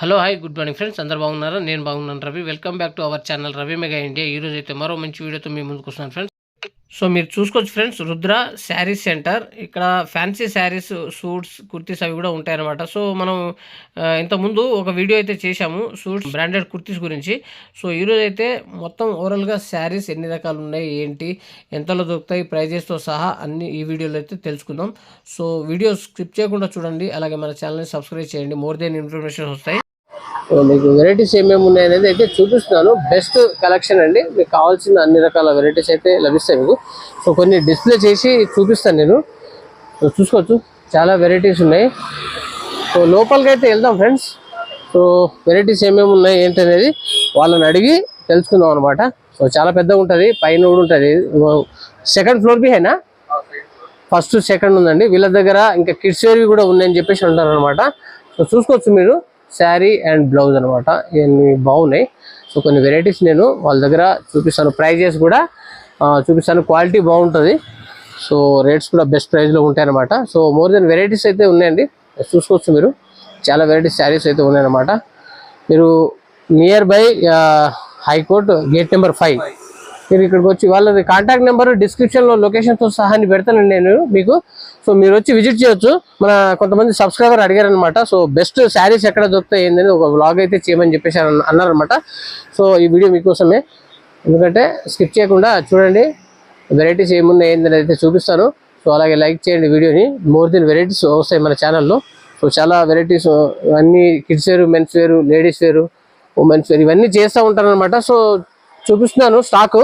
Hello hi good morning friends, అందరు బాగున్నారా? నేను బాగున్నాను Ravi. Welcome back to our channel Ravi mega India. ఈ రోజు అయితే మరో మంచి వీడియోతో మీ ముందుకు వస్తున్నాను ఫ్రెండ్స్. సో మీరు చూసుకోవచ్చు ఫ్రెండ్స్, రుద్ర శారీస్ సెంటర్. ఇక్కడ ఫ్యాన్సీ శారీస్, సూట్స్, కుర్తీస్ అవి కూడా ఉంటాయన్నమాట. సో మనం ఇంతకుముందు ఒక వీడియో అయితే చేశాము సూట్స్, బ్రాండెడ్ కుర్తీస్ గురించి. సో ఈరోజు అయితే మొత్తం ఓవరాల్గా శారీస్ ఎన్ని రకాలు ఉన్నాయి, ఏంటి, ఎంతలో దొరుకుతాయి, ప్రైజెస్తో సహా అన్ని ఈ వీడియోలో అయితే తెలుసుకుందాం. సో వీడియో స్కిప్ చేయకుండా చూడండి, అలాగే మన ఛానల్ని సబ్స్క్రైబ్ చేయండి. మోర్ దెన్ ఇన్ఫర్మేషన్ వస్తాయి. మీకు వెరైటీస్ ఏమేమి ఉన్నాయి అనేది అయితే చూపిస్తున్నాను. బెస్ట్ కలెక్షన్ అండి, మీకు కావాల్సిన అన్ని రకాల వెరైటీస్ అయితే లభిస్తాయి మీకు. సో కొన్ని డిస్ప్లే చేసి చూపిస్తాను నేను. సో చూసుకోవచ్చు, చాలా వెరైటీస్ ఉన్నాయి. సో లోపలికి అయితే వెళ్దాం ఫ్రెండ్స్. సో వెరైటీస్ ఏమేమి ఉన్నాయి ఏంటి అనేది వాళ్ళని అడిగి తెలుసుకుందాం అనమాట. సో చాలా పెద్దగా ఉంటుంది, పైన కూడా ఉంటుంది. సెకండ్ ఫ్లోర్ బి అయినా ఫస్ట్ సెకండ్ ఉందండి వీళ్ళ దగ్గర. ఇంకా కిడ్స్ వేర్వి కూడా ఉన్నాయని చెప్పేసి అంటారు అనమాట. సో చూసుకోవచ్చు మీరు, శారీ అండ్ బ్లౌజ్ అనమాట. ఇవన్నీ బాగున్నాయి. సో కొన్ని వెరైటీస్ నేను వాళ్ళ దగ్గర చూపిస్తాను, ప్రైజెస్ కూడా చూపిస్తాను. క్వాలిటీ బాగుంటుంది. సో రేట్స్ కూడా బెస్ట్ ప్రైస్లో ఉంటాయి అనమాట. సో మోర్ దెన్ వెరైటీస్ అయితే ఉన్నాయండి, చూసుకోవచ్చు మీరు. చాలా వెరైటీస్ శారీస్ అయితే ఉన్నాయన్నమాట. మీరు near by high court gate number 5 మీరు ఇక్కడికి వచ్చి వాళ్ళది కాంటాక్ట్ నెంబర్ డిస్క్రిప్షన్లో లొకేషన్తో సహా పెడతానండి నేను మీకు. సో మీరు వచ్చి విజిట్ చేయొచ్చు. మన కొంతమంది సబ్స్క్రైబర్ అడిగారనమాట, సో బెస్ట్ శారీస్ ఎక్కడ దొరుకుతాయి ఏందని ఒక వ్లాగ్ అయితే చేయమని చెప్పేసి అన్నారనమాట. సో ఈ వీడియో మీకోసమే, ఎందుకంటే స్కిప్ చేయకుండా చూడండి. వెరైటీస్ ఏమున్నాయి ఏందని అయితే చూపిస్తాను. సో అలాగే లైక్ చేయండి వీడియోని. మోర్ దెన్ వెరైటీస్ వస్తాయి మన ఛానల్లో. సో చాలా వెరైటీస్ అన్నీ కిడ్స్ వేరు, మెన్స్ వేరు, లేడీస్ వేరు, ఉమెన్స్ వేరు ఇవన్నీ చేస్తూ ఉంటాను అనమాట. సో చూపిస్తున్నాను స్టాకు.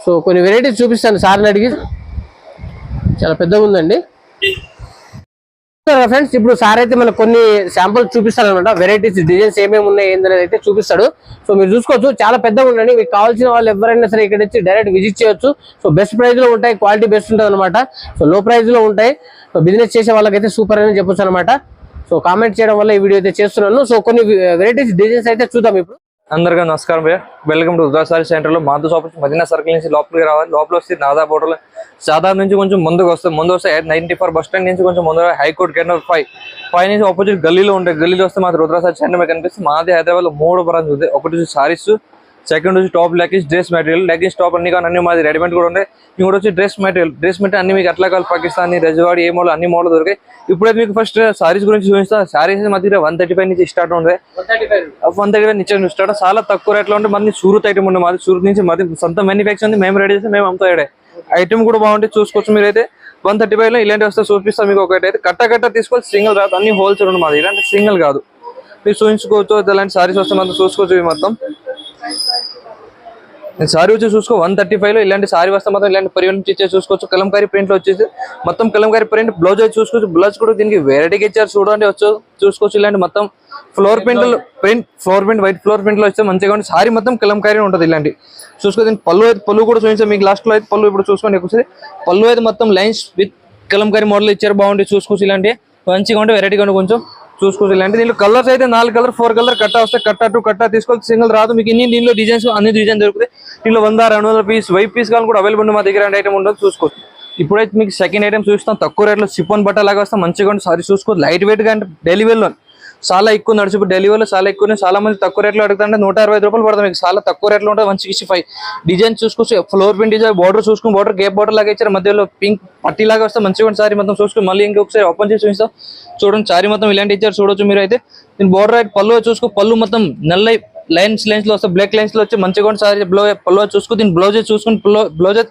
సో కొన్ని వెరైటీస్ చూపిస్తాను సార్ని అడిగి. చాలా పెద్దగా ఉందండి ఫ్రెండ్స్. ఇప్పుడు సార్ అయితే మనకు కొన్ని శాంపుల్స్ చూపిస్తాడు అనమాట. వెరైటీస్, డిజైన్స్ ఏమేమి ఉన్నాయి ఏందనేది అయితే చూపిస్తాడు. సో మీరు చూసుకోవచ్చు, చాలా పెద్దగా ఉండండి. మీకు కావాల్సిన వాళ్ళు ఎవరైనా సరే ఇక్కడ వచ్చి డైరెక్ట్ విజిట్ చేయొచ్చు. సో బెస్ట్ ప్రైస్ లో ఉంటాయి, క్వాలిటీ బెస్ట్ ఉంటుంది అనమాట. సో లో ప్రైస్ లో ఉంటాయి. సో బిజినెస్ చేసే వాళ్ళకైతే సూపర్ అని చెప్పొచ్చు అనమాట. సో కామెంట్ చేయడం వల్ల ఈ వీడియో అయితే చేస్తున్నాను. సో కొన్ని వెరైటీస్, డిజైన్స్ అయితే చూద్దాం ఇప్పుడు. అందరికీ నమస్కారం భయ్య, welcome to Rudra sari centre లో. మాధు షాప్ మదీనా సర్కిల్ నుంచి లోపలికి రావాలి. లోపల వస్తే నాదా బోర్డర్ సాదాబ్ నుంచి కొంచెం ముందుకు వస్తే 94 బస్ స్టాండ్ నుంచి కొంచెం ముందుగా హైకోర్ట్ గేట్ నెంబర్ 5 నుంచి ఆపోజిట్ గల్లీలో ఉంటాయి. గల్లీలో వస్తే మాది రుద్ర శారీ సెంటర్ మీకు కనిపిస్తుంది. మాది హైదరాబాద్ లో 3 బ్రాంచ్ ఉంది. ఒకటి సారీస్, సెకండ్ వచ్చి top leggings, dress material. Leggings top అన్ని కానీ అన్ని మాది రెడీమేడ్ కూడా ఉంటాయి. ఇంకోటి వచ్చి డ్రెస్ మెటీరియల్ అన్ని మీకు అట్లా కావాలి, పాకిస్తానీ, రజవాడి, ఏ మోడల్ అన్ని మోడల్ దొరికాయి. ఇప్పుడైతే మీకు ఫస్ట్ సారీస్ గురించి చూపిస్తాను. సారీస్ మా దగ్గర 135 నుంచి స్టార్ట్ ఉంటుంది. 135 నుంచి స్టార్ట్. చాలా తక్కువ రేట్లో ఉంటే మంది సూరత్ ఐటమ్ ఉంది. మాది సూరత్ నుంచి మాది సొంత మ్యానుఫ్యాక్చర్ ఉంది. మేము రెడీ చేస్తే మేము అమ్ముతాయి. ఐటమ్ కూడా బాగుంటుంది, చూసుకోవచ్చు. మీరైతే 135 లో ఇలాంటి వస్తే చూపిస్తాం మీకు. ఒకటి అయితే కట్ట తీసుకోవాలి, సింగిల్ రాదు, అన్ని హోల్సేల్ ఉంది మాది. ఇలాంటి సింగిల్ కాదు, మీరు చూపించుకోవచ్చు. ఇలాంటి సారీస్ వస్తే మనం చూసుకోవచ్చు. ఇవి మొత్తం సారీ వచ్చి చూసుకో 135 లో ఇలాంటి సారీ వస్తే మాత్రం ఇలాంటి ప్రింట్ ఇచ్చే చూసుకోవచ్చు. కలంకారీ ప్రింట్ లో వచ్చేసి మొత్తం కలంకారీ ప్రింట్. బ్లౌజ్ అయితే చూసుకోవచ్చు. బ్లౌజ్ కూడా దీనికి వెరైటీగా ఇచ్చారు, చూడండి చూసుకోవచ్చు. ఇలాంటి మొత్తం floor print white flour print లో వస్తే మంచిగా ఉంటుంది. సారీ మొత్తం కలంకారీ ఉంటుంది. ఇలాంటి చూసుకో. దీనికి పళ్ళు కూడా చూపించాం మీకు లాస్ట్ లో అయితే. పళ్ళు ఇప్పుడు చూసుకోండి ఎక్కువ. పళ్ళు అయితే మొత్తం లైన్స్ విత్ కలంకారీ మోడల్ ఇచ్చారు, బాగుంటుంది. చూసుకోవచ్చు. ఇలాంటి మంచిగా ఉంటే వెరైటీగా ఉంటే కొంచెం చూసుకోవచ్చు. ఇలాంటి దీంట్లో కలర్స్ అయితే 4 కలర్ 4 కలర్ కట్ట వస్తాయి. కట్ట 2 కట్ట తీసుకోవాలి, సింగిల్ రాదు మీకు. దీనిలో డిజైన్స్ అన్ని డిజైన్ దొరుకుతాయి. దీనిలో 100-200 పీస్, 5 పీస్ కానీ కూడా అవైలబుల్ ఉంది మా దగ్గర. ఐటమ్ ఉండదు, చూసుకోవచ్చు. ఇప్పుడైతే మీకు సెకండ్ ఐటమ్ చూస్తాం. తక్కువ రేట్లో సిఫాన్ బట్ట లాగా వస్తాం, మంచిగా ఉంటుంది. సారీ చూసుకోవచ్చు. లైట్ వెయిట్ గా అంటే డెలివరీలో చాలా ఎక్కువ నడిచిపోయి డెలివరీలో చాలా ఎక్కువ. చాలా మంది తక్కువ రేట్లో అడుగుతుంటే 160 రూపాయలు పడుతుంది మీకు. చాలా తక్కువ రేట్లో ఉంటుంది. 165 డిజైన్ చూసుకోవచ్చు. ఫ్లోర్ ప్రింట్ డిజైన్, బార్డర్ చూసుకుని, బార్డర్ గేప్ బార్డర్ లాగా ఇచ్చారు. మధ్యలో పింక్ పట్టీ లాగా వస్తే మంచిగా ఉంటుంది. సారీ మొత్తం చూసుకుని మళ్ళీ ఇంకొకసారి ఓపెన్ చేసి చూపిస్తాం. చూడండి, సారీ మొత్తం ఇలాంటి ఇచ్చారు, చూడొచ్చు మీరు అయితే. దీని బార్డర్ అయితే పళ్ళు చూసుకో. పళ్ళు మొత్తం నల్ల లైన్స్ లో వస్తే బ్లాక్ లైన్స్ లో వచ్చి మంచిగా ఉంటుంది. సారీ పళ్ళు చూసుకో. దీని బ్లౌజ్ చూసుకుని, బ్లౌజ్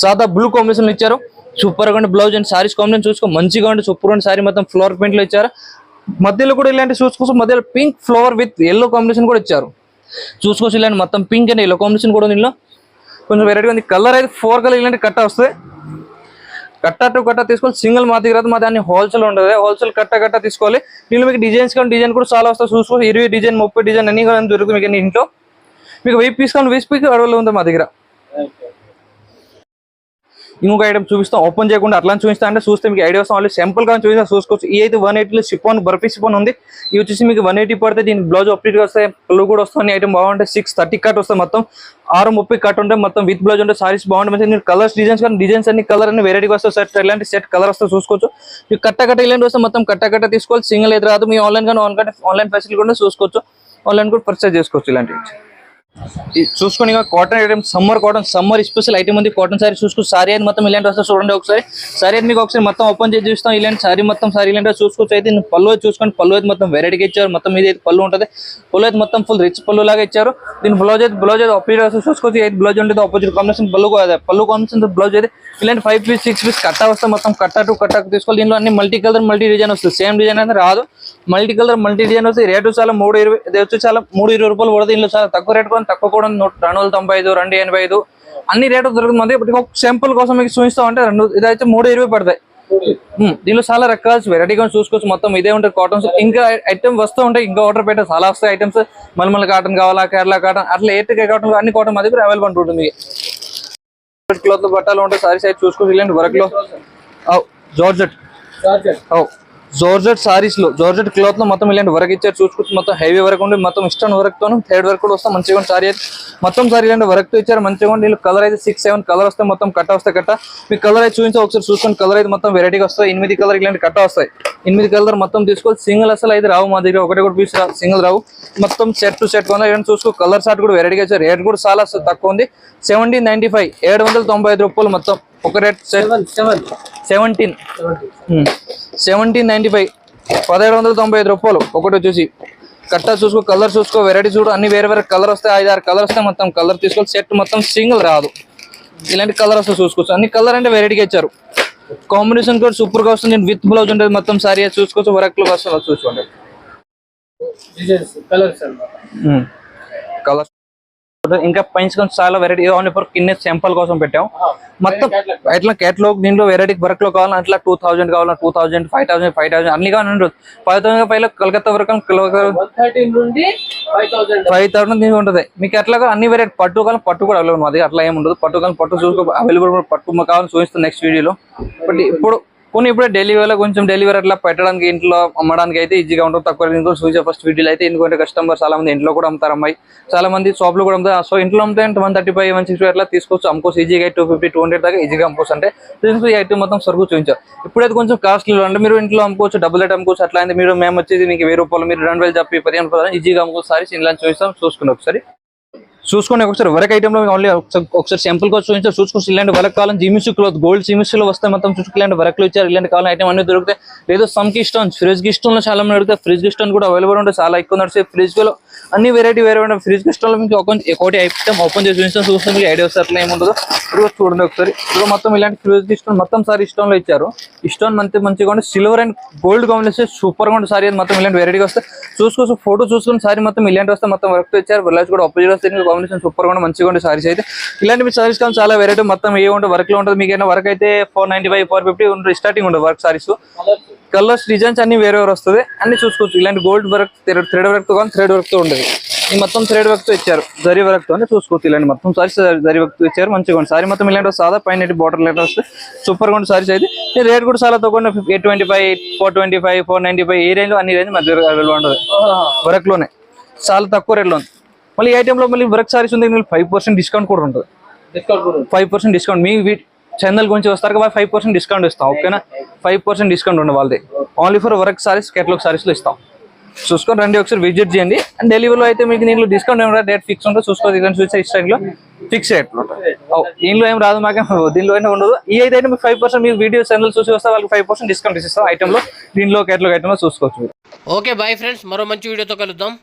సాదా బ్లూ కాంబినేషన్ లో ఇచ్చారు. సూపర్ గా ఉండే బ్లౌజ్ అండ్ సారీస్ కాంబినేషన్ చూసుకో, మంచిగా ఉంటే సూపర్ ఉండే. సారీ మొత్తం ఫ్లోర్ ప్రింట్ లో ఇచ్చారు. మధ్యలో కూడా ఇలాంటి చూసుకోవచ్చు. మధ్యలో pink flower with yellow combination కూడా ఇచ్చారు, చూసుకోవచ్చు. ఇలాంటి మొత్తం పింక్ అండ్ ఎల్లో కాంబినేషన్ కూడా దీనిలో కొంచెం వెరైటీ ఉంది. కలర్ అయితే 4 కలర్ ఇలాంటి కట్ట వస్తాయి. కట్ట 2 కట్ట తీసుకోవాలి, సింగిల్ మా దగ్గర. మా దాన్ని హోల్సేల్ ఉంటుంది. హోల్సేల్ కట్ట తీసుకోవాలి. దీనిలో మీకు డిజైన్స్ కానీ డిజైన్ కూడా చాలా వస్తాయి, చూసుకోవచ్చు. 20 డిజైన్ 30 డిజైన్ అన్ని కానీ దొరుకుతుంది మీకు. ఇంట్లో మీకు 1000 పీస్ కానీ 20 పీస్ అడవులు ఉంది మా దగ్గర. ఇంకొక ఐటమ్ చూపిస్తాం, ఓపెన్ చేయకుండా అట్లా చూపిస్తా అంటే చూస్తే మీకు ఐడియా వస్తాం. ఆల్రెడీ సింపుల్ గా చూపిస్తా చూసుకోవచ్చు. ఈ అయితే 180 షిఫాన్ బర్ఫీ షిఫాన్ ఉంది. ఇది వచ్చేసి మీకు 180 పడితే దీనికి బ్లౌజ్ అప్డేట్ గా వస్తాయి, పళ్ళు కూడా వస్తాయి. ఐటమ్ బాగుంటాయి. 630 కట్ వస్తాయి, మొత్తం 630 కట్ ఉంటాయి, మొత్తం విత్ బ్లౌజ్ ఉంటాయి. సారీస్ బాగుంటాయి. మీరు కలర్స్ డిజైన్స్ కానీ డిజైన్స్ అన్ని కలర్ అన్ని వెరైటీగా వస్తాయి. సెట్ ఇలాంటి సెట్ కలర్ వస్తే చూసుకోవచ్చు. మీకు కట్ట ఇలాంటి వస్తే మొత్తం కట్ట తీసుకోవాలి. సింగిల్ అయితే రాదు. మీ ఆన్లైన్ కానీ ఆన్లైన్ ఫెసిలిటీ కూడా చూసుకోవచ్చు. ఆన్లైన్ కూడా పర్చేస్ చేసుకోవచ్చు. ఇలాంటివి చూసుకొని cotton item, summer special item ఉంది. కాటన్ సారీ చూసుకోవచ్చు. సారీ అయితే మొత్తం ఇలాంటి వస్తే చూడండి ఒకసారి. సారీ అయితే మీకు ఒకసారి మొత్తం ఓపెన్ చేసి చూస్తాం. ఇలాంటి సారీ మొత్తం సారీ ఇలాంటి చూసుకోవచ్చు. అయితే పళ్ళు చూసుకోండి. పళ్ళు అయితే మొత్తం వెరైటీగా ఇచ్చారు. మొత్తం ఇది అయితే పళ్ళు ఉంటుంది. పళ్ళు అయితే మొత్తం ఫుల్ రిచ్ పళ్ళు లాగా ఇచ్చారు. దీని బ్లౌజ్ అయితే ఆపోజిట్ వస్తే చూసుకోవచ్చు. అయితే బ్లౌజ్ ఉంటుంది ఆపోజిట్ కాంబినేషన్ పళ్ళు కాంబినేషన్ బ్లౌజ్ అయితే ఇలాంటి 5 పీస్ 6 పీస్ కట్ట వస్తే మొత్తం కట్ట తీసుకోవాలి. దీనిలో అన్ని మల్టీ కలర్ మల్టీ డిజైన్ వస్తుంది. సేమ్ డిజైన్ అయితే రాదు, మల్టీ కలర్ మల్టీ డిజైన్ వస్తుంది. రేటు చాలా 320, ఇది వచ్చి చాలా 320 రూపాయలు పడుతుంది. దీనిలో చాలా తక్కువ రేట్ కూడా తక్కువ కూడా 295, 285 అన్ని రేటు దొరుకుతుంది. ఇప్పుడు సింపుల్ కోసం మీకు చూపిస్తాం అంటే ఇదైతే 320 పడతాయి. దీనిలో చాలా రకాల వెరైటీగా చూసుకోవచ్చు. మొత్తం ఇదే ఉంటుంది కాటన్స్. ఇంకా ఐటమ్ వస్తూ ఉంటాయి. ఇంకా ఆర్డర్ పెట్టే చాలా వస్తాయి ఐటమ్స్. మల్మల్ కాటన్ కావాలా, కేరళ కాటన్, అట్లా ఏటికే కాటన్ అన్ని కాటన్ మా దగ్గర అవైలబుల్ ఉంటుంది. క్లాత్ లో బట్టాలు ఉంటాయి. సారీస్ అయితే చూసుకోవచ్చు. ఇలాంటి వర్క్ లో జార్జెట్ సారీస్ లో జార్జెట్ క్లాత్ లో మొత్తం ఇలాంటి వర్క్ ఇచ్చారు. చూసుకోవచ్చు. మొత్తం హెవీ వర్క్ ఉండి మొత్తం ఇష్టం వర్క్ తో థ్రెడ్ వర్క్ కూడా వస్తాం. మంచిగా సారీ అయితే మొత్తం సారీ ఇలాంటి వర్క్ తో ఇచ్చారు. మంచిగా దీనిలో కలర్ అయితే 6, 7 కలర్ వస్తాయి. మొత్తం కట్ట వస్తాయి. కట్ట మీకు కలర్ అయితే చూపించా ఒకసారి చూసుకోండి. కలర్ అయితే మొత్తం వెరైటీగా వస్తాయి. 8 కలర్ ఇలాంటి కట్ట వస్తాయి. 8 కలర్ మొత్తం తీసుకోవాలి. సింగిల్ అసలు అయితే రావు మా దగ్గర. ఒకటి కూడా పీస్ సింగిల్ రావు. మొత్తం సెట్ టు సెట్ ఇలాంటి చూసుకో. కలర్ షార్ట్ కూడా వెరైటీగా ఇచ్చారు. రేట్ కూడా చాలా తక్కువ ఉంది. 1795, 795 రూపాయలు మొత్తం. ఒక రేట్ 1795, 1795 రూపాయలు ఒకటి వచ్చేసి. కట్ట చూసుకో, కలర్ చూసుకో, వెరైటీ చూడు. అన్ని వేరే కలర్ వస్తాయి. 5, 6 కలర్ వస్తాయి. మొత్తం కలర్ తీసుకోవాలి. సెట్ మొత్తం సింగిల్ రాదు. ఇలాంటి కలర్ వస్తే చూసుకోవచ్చు. అన్ని కలర్ అంటే వెరైటీగా ఇచ్చారు. కాంబినేషన్ కూడా సూపర్ గా వస్తుంది. విత్ బ్లౌజ్ ఉంటుంది. మొత్తం సారీ చూసుకోవచ్చు. వర్క్ లో వస్తుంది చూసుకోండి. కలర్ ఇంకా పెంచుకొని చాలా వెరైటీ ఓన్లీ ఫర్ కింద సింపుల్ కోసం పెట్టాం. మొత్తం ఇట్లా కేటలాగ్ దీంట్లో వెరైటీ వర్క్ లో కావాలని అట్లా 2000 కావాలన్నా 2000, 5000, 5000 అన్ని కావాలి. 5000 పైన కలకత్తా వరకు 5000 దీనికి ఉంటుంది. మీకు ఎట్లా అన్ని వెరైటీ పట్టు కావాలి. పట్టు కూడా అవైలబుల్ మాది. అట్లా ఏమి ఉండదు. పట్టు కావాలి. పట్టు చూసుకో అవైలబుల్. పట్టు కావాలని చూపిస్తాను నెక్స్ట్ వీడియోలో. బట్ ఇప్పుడే డెలివరీలో కొంచెం డెలివరీ అట్లా పెట్టడానికి ఇంట్లో అమ్మడానికి అయితే ఈజీగా ఉంటుంది. తక్కువ చూసే ఫస్ట్ వీడియోలో అయితే. ఎందుకంటే కస్టమర్ చాలా మంది ఇంట్లో కూడా అమ్ముతారు. అమ్మాయి చాలా మంది షాప్ లో కూడా అమ్ముతారు. సో ఇంట్లో అమ్మితే 135, 160 అట్లా తీసుకోవచ్చు. అమ్ముకోవచ్చు ఈజీగా. 250, 200 దాకా ఈజీగా అమ్ముకోవచ్చు. అంటే దీనికి ఈ ఐటమ్ మొత్తం సరుకు చూపించారు. ఇప్పుడైతే కొంచెం కాస్ట్లీ అంటే మీరు ఇంట్లో అమ్ముకోవచ్చు. డబుల్ రేట్ అమ్ముకోవచ్చు. అట్లా అయితే మీరు మేము వచ్చేసి మీకు 1000 రూపాయలు, మీరు 2000 చెప్పి 15 రూపాయలు ఈజీగా అమ్ముకోవచ్చు. సారీస్ ఇలా చూపిస్తాం. చూసుకోండి ఒకసారి. చూసుకోండి ఒకసారి. వర్క్ ఐటమ్ లో ఓన్లీ ఒకసారి సింపుల్ గా చూపించారు. చూసుకోవచ్చు. ఇలాంటి వర్క్ కావాలని జిమిస్ క్లాత్ గోల్డ్ జిమిస్ లో వస్తాయి. మొత్తం చూసుకో. ఇలాంటి వర్క్ లో ఇచ్చారు. ఇలాంటి కావాలని ఐటమ్ అన్ని దొరుకుతాయి. లేదు సమ్ కి స్టోన్, ఫ్రిజ్ కి స్టోన్ లో చాలా మంది అడుగుతాయి. ఫ్రిజ్ కి స్టోన్ కూడా అవైలబుల్ ఉంటుంది. చాలా ఎక్కువ నడిచే ఫ్రిజ్ లో అన్ని వెరైటీ ఫ్రిజ్ కి స్టోన్ లో మీకు ఒకటి ఐటమ్ ఓపెన్ చేసి చూస్తే మీకు ఐడియా వస్తే అట్లా ఏముండదు. ఇప్పుడు చూడండి ఒకసారి. ఇప్పుడు మొత్తం ఇలాంటి ఫ్రిజ్ కి స్టోన్ మొత్తం సారీ స్టోన్ లో ఇచ్చారు. ఈ స్టోన్ మంచిగా ఉంటే silver and gold combination super గా ఉంటుంది. సారీ మొత్తం ఇలాంటి వెరైటీగా వస్తాయి. చూసుకోవచ్చు. ఫోటో చూసుకుని సారీ మొత్తం ఇలాంటి వస్తే మొత్తం వర్క్ తో ఇచ్చారు. బ్లౌజ్ కూడా ఆపోజిట్ వస్తాయి. కాంబినేషన్ సూపర్ గా మంచిగా ఉండే సారీస్ అయితే. ఇలాంటి సారీస్ కానీ చాలా వెరైటీ మొత్తం ఏ ఉంటుంది వర్క్ లో ఉంటుంది. మీకు వర్క్ అయితే 495, 450 ఉంటుంది. స్టార్టింగ్ ఉంటుంది వర్క్ సారీస్. కలర్స్ డిజైన్స్ అన్ని వేరే వస్తుంది. అన్ని చూసుకోవచ్చు. ఇలాంటి గోల్డ్ వర్క్, థ్రెడ్ వర్క్ తో కానీ థ్రెడ్ వర్క్ తో ఉండదు. ఈ మొత్తం థ్రెడ్ వర్క్ తో ఇచ్చారు. జరీ వర్క్ తో చూసుకోవచ్చు. ఇలాంటి మొత్తం సారీస్ జరీ వర్క్ తో ఇచ్చారు. మంచిగా ఉంది సారీ మొత్తం. ఇలాంటి సాదా పైన బార్డర్ లెటర్ వస్తే సూపర్ గా ఉంటుంది సారీస్ అయితే. రేట్ కూడా చాలా తక్కువ. 825, 425, 495 ఈ రేంజ్ అన్ని రేంజ్ మధ్య అవైలబుల్ ఉంటుంది. వర్క్ లోనే చాలా తక్కువ రేట్ లో ఉంది. మళ్ళీ ఈ ఐటమ్ లో మళ్ళీ వర్క్ సారీస్ ఉంది. 5% డిస్కౌంట్ కూడా ఉంటుంది. 5% డిస్కౌంట్ మీ ఛానల్ గురించి వస్తారు కదా 5% డిస్కౌంట్ ఇస్తాం. ఓకేనా? 5% డిస్కౌంట్ ఉంది వాళ్ళది. Only for work saris, catalogue saris లో ఇస్తాం. చూసుకొని రండి ఒకసారి విజిట్ చేయండి. అండ్ డెలివరీలో అయితే మీకు దీంట్లో డిస్కౌంట్ ఏమైనా రేట్ ఫిక్స్ ఉంటుంది. చూసుకోవాలి. ఇలాంటి చూసే ఇష్టంలో ఫిక్స్ రేట్ దీనిలో ఏం రాదు. మాకేం దీనిలో అయినా ఉండదు. ఈ అయితే మీకు 5% మీకు వీడియో ఛానల్ చూసి వస్తే వాళ్ళకి 5% డిస్కౌంట్ ఇస్తాం ఐటమ్ లో. దీనిలో కేటలాగ్ ఐటమ్ లో చూసుకోవచ్చు. ఓకే బాయ్ ఫ్రెండ్స్, మరో మంచి వీడియోతో కలుద్దాం.